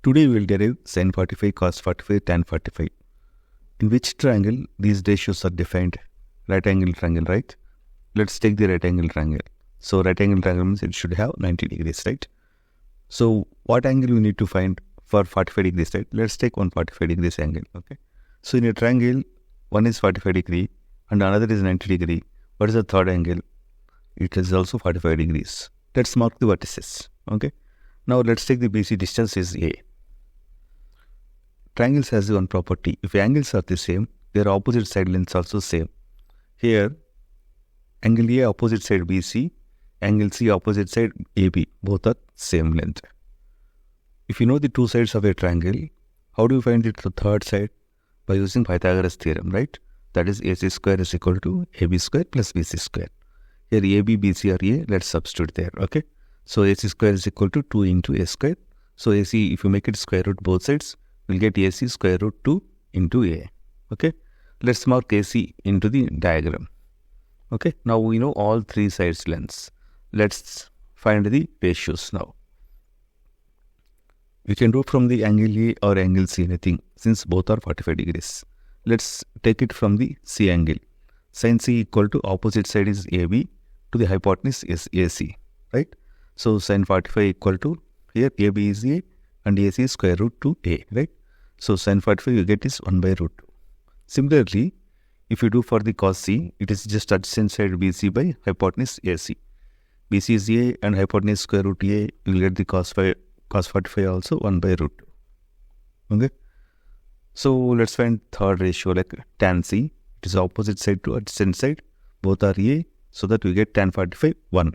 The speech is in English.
Today we will derive sin 45, cos 45, tan 45. In which triangle these ratios are defined? Right angle triangle, right? Let's take the right angle triangle. So right angle triangle means it should have 90 degrees, right? So what angle we need to find for 45 degrees, right? Let's take one 45 degrees angle, okay? So in a triangle, one is 45 degree and another is 90 degree. What is the third angle? It is also 45 degrees. Let's mark the vertices, okay? Now let's take the BC distance is A. Triangles has one property. If angles are the same, their opposite side lengths also same. Here, angle A opposite side BC, angle C opposite side AB, both are same length. If you know the two sides of a triangle, how do you find the third side? By using Pythagoras theorem, right? That is AC square is equal to AB square plus BC square. Here AB, BC are A, let's substitute there, okay? So AC square is equal to 2 into A square. So AC, if you make it square root both sides, we'll get AC square root 2 into A, okay? Let's mark AC into the diagram, okay? Now we know all three sides lengths. Let's find the ratios now. We can do from the angle A or angle C anything since both are 45 degrees. Let's take it from the C angle. Sin C equal to opposite side is AB to the hypotenuse is AC, right? So sin 45 equal to, here AB is A and AC is square root 2A, right? So sin 45 you get is 1 by root 2. Similarly, if you do for the cos C, it is just adjacent side BC by hypotenuse AC. BC is A and hypotenuse square root A, you will get the cos 45 also 1 by root 2. Okay. So let's find third ratio like tan C. It is opposite side to adjacent side. Both are A, so that we get tan 45 1.